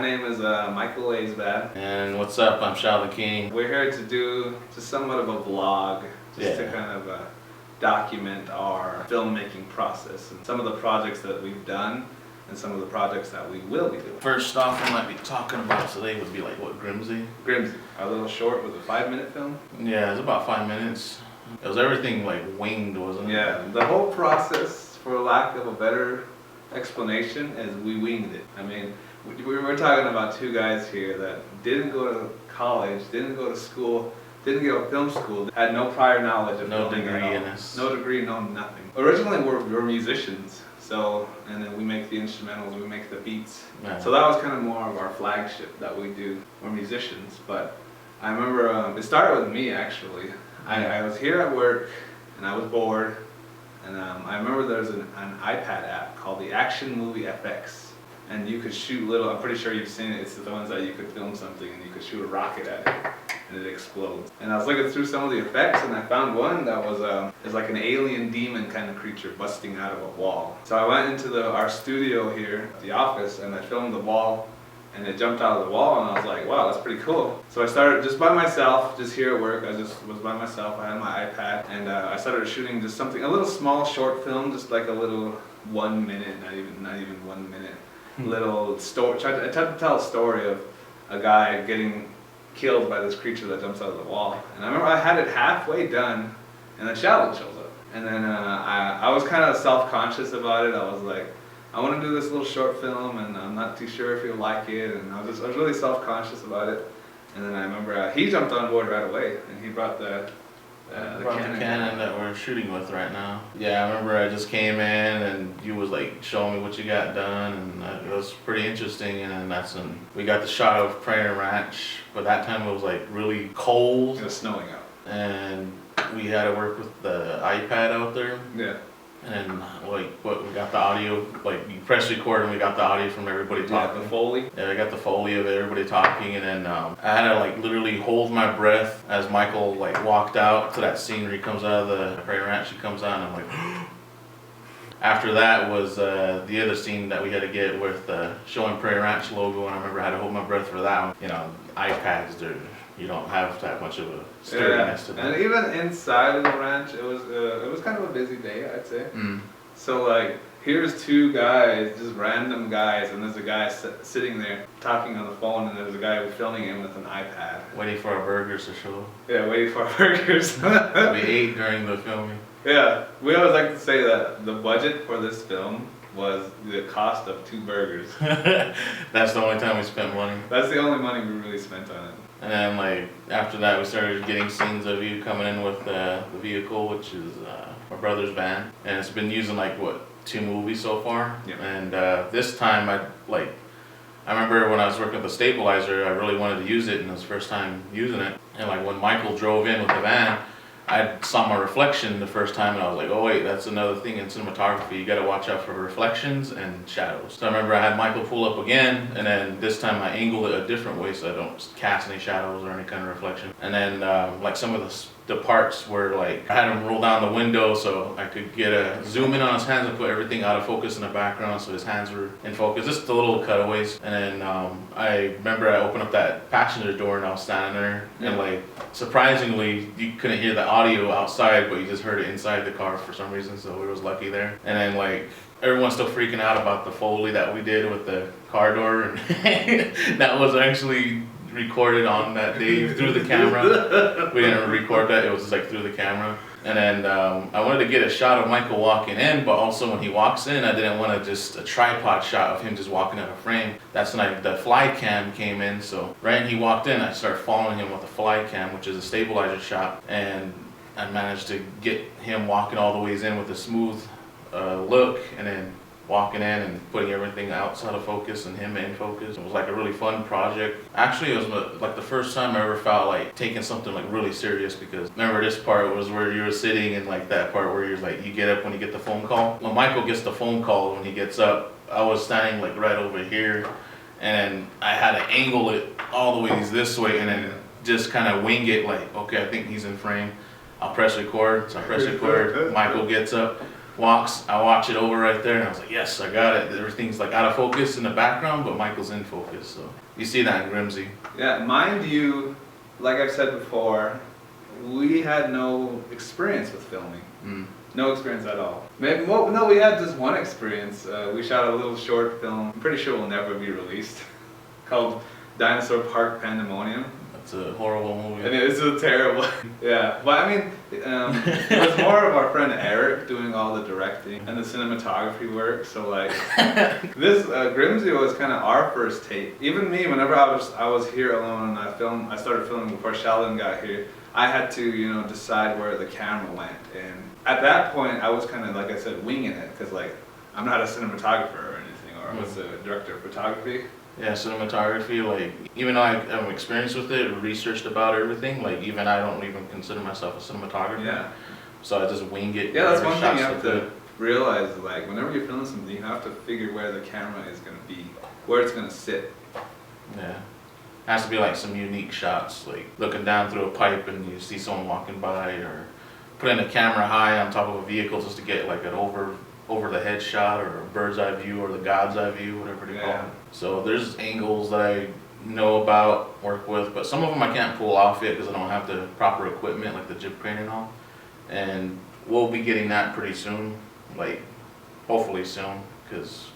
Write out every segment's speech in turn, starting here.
name is Michael Aizbad. And what's up? I'm Shao the King. We're here to do just somewhat of a vlog, just to kind of document our filmmaking process and some of the projects that we've done and some of the projects that we will be doing. First off, we might be talking about today would be like what, Grimsy? Grimsy, our little short was a 5-minute film. Yeah, it was about 5 minutes. It was everything like winged, wasn't it? Yeah, the whole process, for lack of a better explanation, is we winged it. I mean, we were talking about two guys here that didn't go to college, didn't go to school, didn't go to film school, had no prior knowledge of filming at all. No degree in this. No degree, no nothing. Originally, we're musicians, so, and then we make the instrumentals, we make the beats. Yeah. So that was kind of more of our flagship that we do. We're musicians, but I remember it started with me actually. I was here at work and I was bored, and I remember there's an iPad app called the Action Movie FX, and you could shoot little, I'm pretty sure you've seen it, it's the ones that you could film something and you could shoot a rocket at it and it explodes. And I was looking through some of the effects and I found one that was like an alien demon kind of creature busting out of a wall. So I went into our studio here at the office and I filmed the wall, and it jumped out of the wall, and I was like, wow, that's pretty cool. So I started just by myself, just here at work. I just was by myself. I had my iPad, and I started shooting just something, a little small short film, just like a little 1 minute, not even 1 minute, little story. I tried to tell a story of a guy getting killed by this creature that jumps out of the wall. And I remember I had it halfway done, and then Sheldon shows up. And then I was kind of self-conscious about it. I was like, I want to do this little short film, and I'm not too sure if you'll like it, and I was really self-conscious about it. And then I remember he jumped on board right away, and he brought the Canon that we're shooting with right now. Yeah, I remember I just came in and you was like showing me what you got done, and it was pretty interesting. And then that's when we got the shot of Prairie Ranch, but that time it was like really cold. It was snowing out. And we had to work with the iPad out there. Yeah. And like what we got the audio, like you press record and we got the audio from everybody talking. Yeah, the Foley. Yeah, I got the Foley of everybody talking, and then I had to like literally hold my breath as Michael like walked out to that scene where he comes out of the Prairie Ranch. He comes out and I'm like. After that was the other scene that we had to get with showing Prairie Ranch logo, and I remember I had to hold my breath for that one. You know, iPads, you don't have that much of a sturdiness to them. And even inside of the ranch, it was kind of a busy day, I'd say. So like, here's two guys, just random guys, and there's a guy sitting there talking on the phone, and there's a guy filming him with an iPad. Waiting for our burgers to show. Yeah, waiting for our burgers. We ate during the filming. Yeah, we always like to say that the budget for this film was the cost of 2 burgers. That's the only time we spent money. That's the only money we really spent on it. And then like after that we started getting scenes of you coming in with the vehicle, which is my brother's van, and it's been used in like what, 2 movies so far. Yeah. And this time I remember when I was working with the stabilizer, I really wanted to use it, and it was the first time using it. And like when Michael drove in with the van, I saw my reflection the first time, and I was like, oh wait, that's another thing in cinematography. You gotta watch out for reflections and shadows. So I remember I had Michael pull up again, and then this time I angled it a different way so I don't cast any shadows or any kind of reflection. And then like some of the parts where like I had him roll down the window so I could get a zoom in on his hands and put everything out of focus in the background so his hands were in focus, just the little cutaways. And then I remember I opened up that passenger door and I was standing there, and like surprisingly you couldn't hear the audio outside, but you just heard it inside the car for some reason, so we was lucky there. And then like everyone's still freaking out about the Foley that we did with the car door, and that was actually recorded on that day through the camera. We didn't record that, it was just like through the camera. And then I wanted to get a shot of Michael walking in, but also when he walks in, I didn't want to just a tripod shot of him just walking out of frame. That's when the fly cam came in, so right when he walked in, I started following him with the fly cam, which is a stabilizer shot, and I managed to get him walking all the ways in with a smooth look, and then walking in and putting everything outside of focus and him in focus. It was like a really fun project. Actually, it was like the first time I ever felt like taking something like really serious, because remember this part was where you were sitting, and like that part where you're like, you get up when you get the phone call. When Michael gets the phone call, when he gets up, I was standing like right over here, and I had to angle it all the way this way, and then just kind of wing it like, okay, I think he's in frame. I'll press record. So I press record. Michael gets up. walks, I watch it over right there, and I was like, yes, I got it. Everything's like out of focus in the background, but Michael's in focus. So you see that in Grimsy. Yeah, mind you, like I've said before, we had no experience with filming. No experience at all. Maybe, well, no, we had just one experience. We shot a little short film, I'm pretty sure it will never be released, called Dinosaur Park Pandemonium. It's a horrible movie. And it's a terrible, yeah. But I mean, it was more of our friend Eric doing all the directing and the cinematography work. So like, this Grimsy was kind of our first take. Even me, whenever I was here alone and I started filming before Sheldon got here. I had to, decide where the camera went. And at that point, I was kind of, like I said, winging it, because like, I'm not a cinematographer or anything, or I was a director of photography. Yeah, cinematography, like, even though I have experience with it, researched about everything, like, even I don't even consider myself a cinematographer. Yeah. So I just wing it. Yeah, that's one thing you have to realize, like, whenever you're filming something, you have to figure where the camera is going to be, where it's going to sit. Yeah. It has to be like some unique shots, like looking down through a pipe and you see someone walking by, or putting a camera high on top of a vehicle just to get like an over the head shot, or a bird's eye view, or the God's eye view, whatever they call it. So there's angles that I know about, work with, but some of them I can't pull off yet because I don't have the proper equipment, like the jib crane and all. And we'll be getting that pretty soon, like hopefully soon, because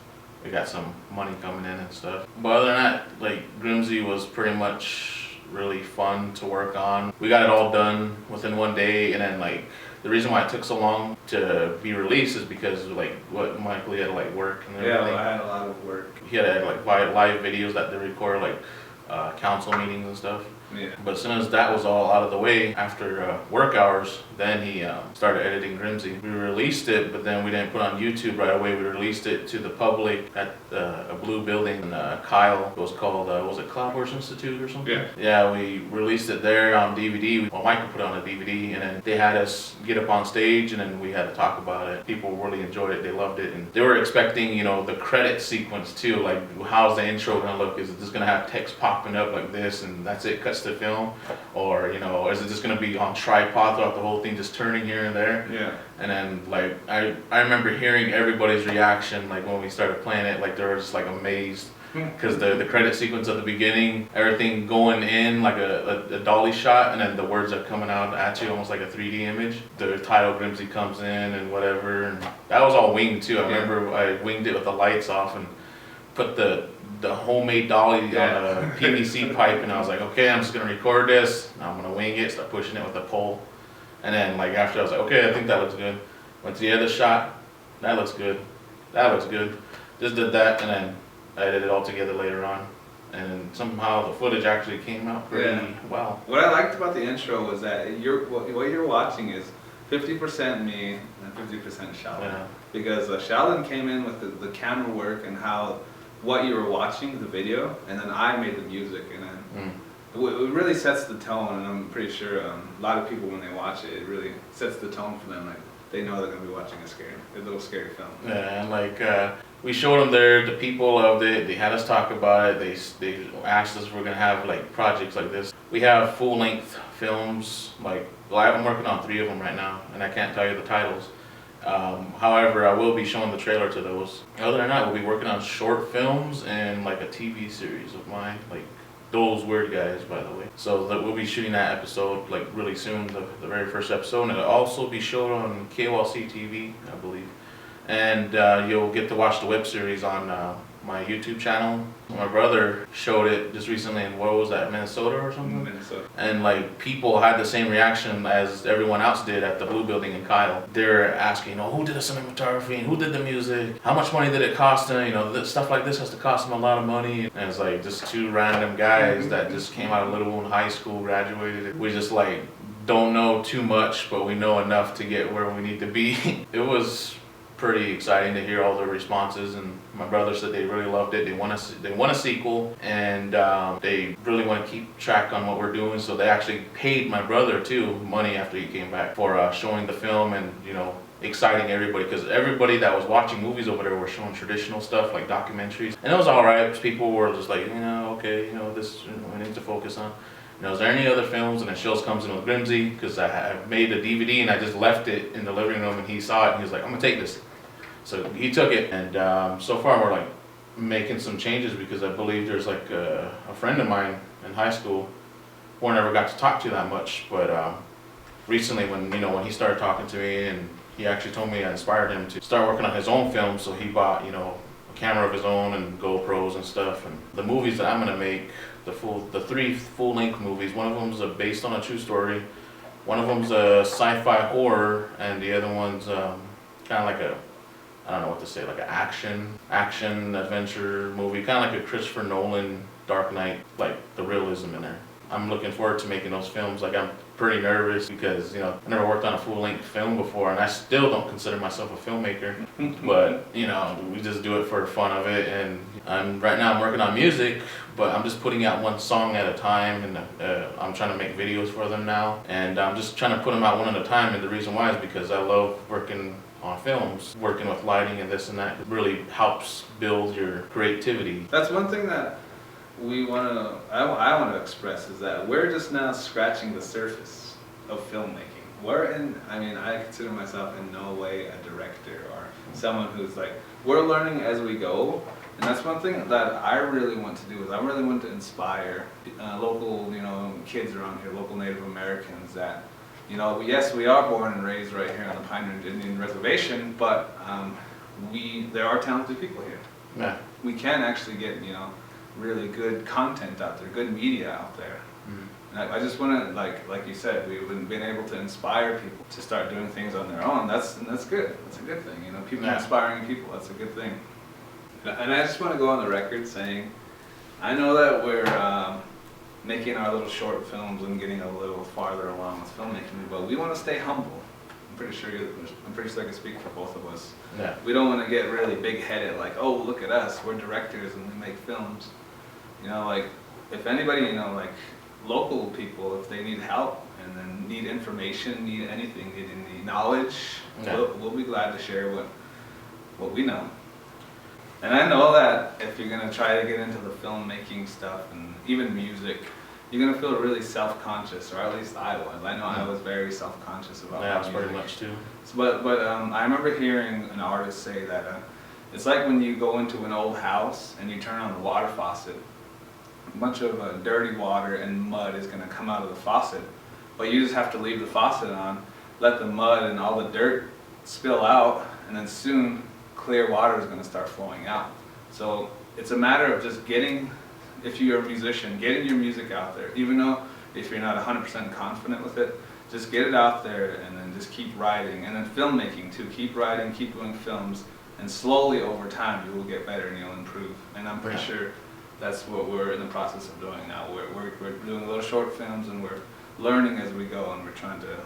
we got some money coming in and stuff. But other than that, like, Grimsy was pretty much really fun to work on. We got it all done within one day, and then like, the reason why it took so long to be released is because like what Michael had to like work and everything. Yeah, I had a lot of work. He had to like live videos that they record, like council meetings and stuff. Yeah. But as soon as that was all out of the way, after work hours, then he started editing Grimsy. We released it, but then we didn't put it on YouTube right away. We released it to the public at a blue building in Kyle. It was called, was it Cloud Horse Institute or something? Yeah. Yeah, we released it there on DVD. Well, Michael put it on a DVD, and then they had us get up on stage, and then we had to talk about it. People really enjoyed it. They loved it, and they were expecting, the credit sequence too. Like, how's the intro gonna look? Is it just gonna have text popping up like this, and that's it? Cuts to film, or is it just gonna be on tripod throughout the whole thing, just turning here and there? Yeah. And then like I remember hearing everybody's reaction, like when we started playing it, like they were just like amazed, because the credit sequence at the beginning, everything going in like a dolly shot, and then the words are coming out at you almost like a 3D image. The title Grimsy comes in and whatever, and that was all winged too. I remember I winged it with the lights off and put the homemade dolly on a PVC pipe, and I was like, okay, I'm just gonna record this, I'm gonna wing it, start pushing it with a pole. And then like after I was like, okay, I think that looks good. Went to the other shot, that looks good, that looks good. Just did that, and then I edited it all together later on. And somehow the footage actually came out pretty well. What I liked about the intro was that what you're watching is 50% me and 50% Sheldon. Yeah. Because Sheldon came in with the camera work and what you were watching, the video, and then I made the music, and then it really sets the tone, and I'm pretty sure a lot of people when they watch it, it really sets the tone for them, like they know they're going to be watching a little scary film. Yeah, and like we showed them there, the people loved it, they had us talk about it, they asked us if we're going to have like projects like this. We have full-length films, like, I'm working on 3 of them right now, and I can't tell you the titles. However, I will be showing the trailer to those. Other than that, we'll be working on short films and like a TV series of mine, like Those Weird Guys, by the way. So that we'll be shooting that episode like really soon, the very first episode, and it'll also be shown on KOLC TV, I believe. And you'll get to watch the web series on my YouTube channel. My brother showed it just recently in, what was that, Minnesota or something? Minnesota. And like people had the same reaction as everyone else did at the Blue Building in Kyle. They're asking, who did the cinematography and who did the music? How much money did it cost them? Stuff like this has to cost them a lot of money. And it's like just 2 random guys that just came out of Little Wound High School, graduated. We just like don't know too much, but we know enough to get where we need to be. It was pretty exciting to hear all the responses, and my brother said they really loved it. They want a sequel, and they really want to keep track on what we're doing. So they actually paid my brother too money after he came back for showing the film and exciting everybody, because everybody that was watching movies over there were showing traditional stuff like documentaries, and it was all right. People were just like, okay, this we need to focus on. is there any other films? And then Shills comes in with Grimsy, because I made a DVD and I just left it in the living room, and he saw it and he was like, I'm gonna take this. So he took it, and so far we're like making some changes, because I believe there's like a friend of mine in high school who I never got to talk to that much, but recently when he started talking to me, and he actually told me I inspired him to start working on his own film, so he bought a camera of his own and GoPros and stuff. And the movies that I'm gonna make, the 3 full-length movies, one of them's based on a true story, one of them's a sci-fi horror, and the other one's kind of like I don't know what to say, like an action adventure movie, kind of like a Christopher Nolan Dark Knight, like the realism in there. I'm looking forward to making those films. Like, I'm pretty nervous because I never worked on a full-length film before, and I still don't consider myself a filmmaker. But we just do it for fun of it. And right now I'm working on music, but I'm just putting out one song at a time, and I'm trying to make videos for them now, and I'm just trying to put them out one at a time. And the reason why is because I love working on films, working with lighting and this and that. It really helps build your creativity. That's one thing that I want to express, is that we're just now scratching the surface of filmmaking. I consider myself in no way a director or someone who's like, we're learning as we go. And that's one thing that I really want to do, is I really want to inspire local, kids around here, local Native Americans, that, yes, we are born and raised right here on the Pine Ridge Indian Reservation, but there are talented people here. Yeah. We can actually get, really good content out there, good media out there. Mm-hmm. And I just want to, like you said, we've been able to inspire people to start doing things on their own. That's good. That's a good thing. People inspiring people. That's a good thing. And I just want to go on the record saying, I know that we're making our little short films and getting a little farther along with filmmaking, but we want to stay humble. I'm pretty sure I can speak for both of us. Yeah. We don't want to get really big-headed, like, oh, look at us, we're directors and we make films. If anybody, local people, if they need help and then need information, need anything, need knowledge, we'll be glad to share what we know. And I know that if you're going to try to get into the filmmaking stuff and even music, you're going to feel really self-conscious, or at least I was. I know I was very self-conscious about my music. Yeah, pretty much too. But I remember hearing an artist say that it's like when you go into an old house and you turn on the water faucet, a bunch of dirty water and mud is going to come out of the faucet, but you just have to leave the faucet on, let the mud and all the dirt spill out, and then soon clear water is going to start flowing out. So it's a matter of just if you're a musician, getting your music out there, even though if you're not 100% confident with it, just get it out there and then just keep writing. And then filmmaking too, keep writing, keep doing films, and slowly over time you will get better and you'll improve. And I'm pretty sure that's what we're in the process of doing now. We're doing little short films, and we're learning as we go, and we're trying to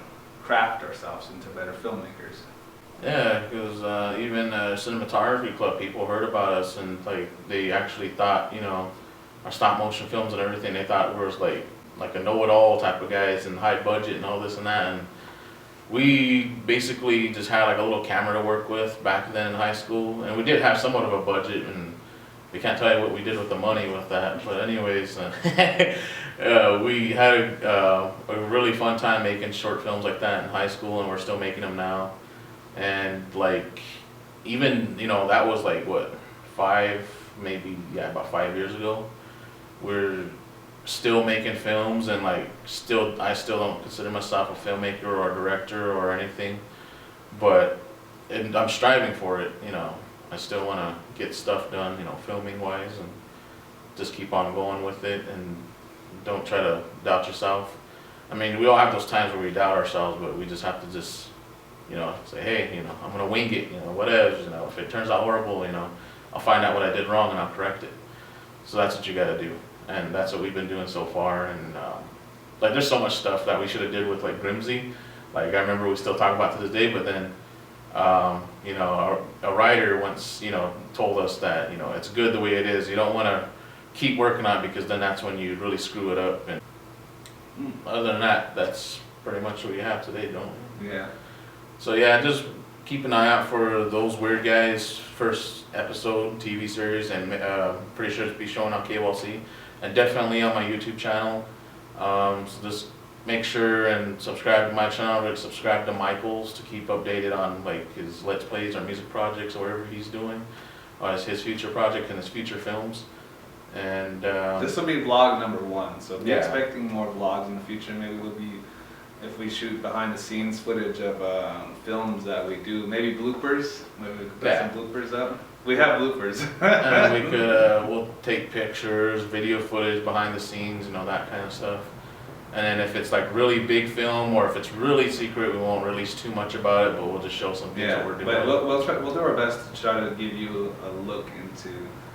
craft ourselves into better filmmakers. Yeah, because even cinematography club people heard about us, and they actually thought, our stop motion films and everything, they thought we was like a know-it-all type of guys and high budget and all this and that. And we basically just had a little camera to work with back then in high school, and we did have somewhat of a budget, and we can't tell you what we did with the money with that. But anyways, we had a really fun time making short films like that in high school, and we're still making them now. And even that was about 5 years ago. We're still making films, and I still don't consider myself a filmmaker or a director or anything, but I'm striving for it. I still want to get stuff done, filming wise, and just keep on going with it, and don't try to doubt yourself. We all have those times where we doubt ourselves, but we just have to just say, hey, I'm gonna wing it, whatever. If it turns out horrible, I'll find out what I did wrong and I'll correct it. So that's what you gotta do, and that's what we've been doing so far. And there's so much stuff that we should have did with Grimsy. I remember we still talk about to this day, but then a writer once told us that it's good the way it is. You don't want to keep working on it, because then that's when you really screw it up. And other than that, that's pretty much what you have today, don't we? Yeah. So yeah, just keep an eye out for Those Weird Guys first episode TV series, and pretty sure it'll be showing on KLC, and definitely on my YouTube channel. So just make sure and subscribe to my channel, and subscribe to Michael's to keep updated on like his Let's Plays or music projects or whatever he's doing, as his future project and his future films. And this will be vlog number 1, so be Yeah. expecting more vlogs in the future. Maybe we'll be, if we shoot behind the scenes footage of films that we do, maybe bloopers. Maybe we could put Yeah. some bloopers up. We have bloopers. and then we could we'll take pictures, video footage behind the scenes, you know, that kind of stuff. And then if it's like really big film or if it's really secret, we won't release too much about it, but we'll just show some things that we're doing. But we'll do our best to try to give you a look into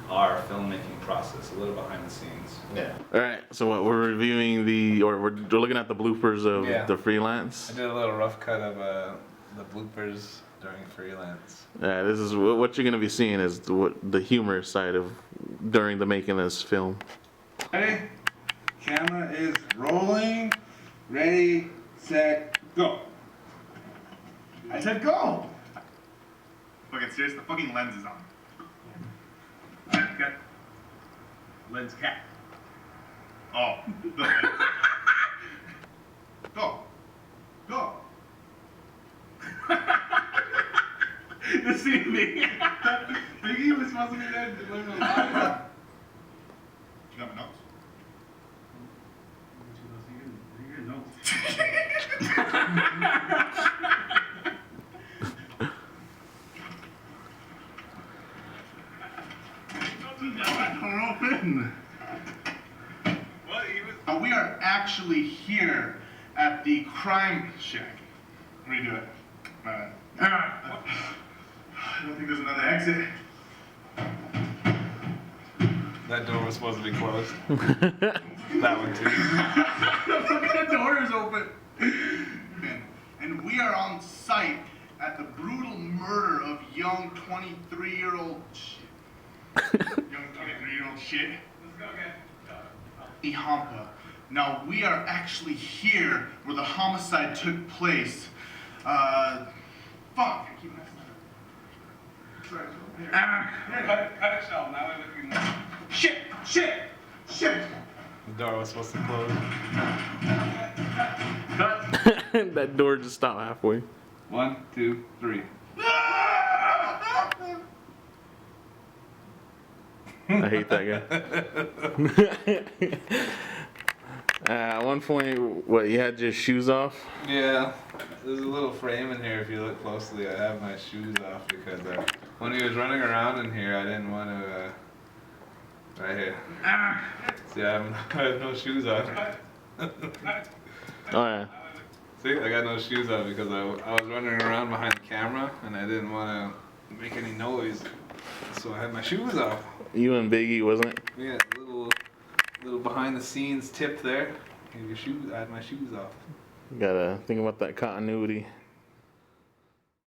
our filmmaking process, a little behind the scenes. Yeah. All right. So what we're reviewing we're looking at the bloopers of Yeah. the Freelance. I did a little rough cut of the bloopers during Freelance. Yeah. This is what you're gonna be seeing is the humor side of during the making of this film. Ready? Camera is rolling. Ready, set, go. I said go. Fucking serious, the fucking lens is on. Alright, got lens cap. Oh. Go. Go. This is me. Biggie was supposed to be there delivering the line. You got my notes? We are actually here at the crime shack. Redo it. I don't think there's another exit. That door was supposed to be closed. That one too. The door is open. And we are on site at the brutal murder of young 23-year-old shit. Young 23-year-old shit. Let's go again. Ihampa. Now we are actually here where the homicide took place. Fuck, I keep messing up. Sorry, here. Cut it shell, now we're looking more. Shit! The door was supposed to close. Cut! That door just stopped halfway. 1, 2, 3. I hate that guy. At one point, what, you had your shoes off? Yeah, there's a little frame in here if you look closely. I have my shoes off because when he was running around in here, I didn't want to, right here. See, I have no shoes on. Oh yeah. See, I got no shoes on because I was running around behind the camera and I didn't want to make any noise. So I had my shoes off. You and Biggie, wasn't it? Yeah, little behind the scenes tip there. Your shoes, I had my shoes off. Gotta think about that continuity.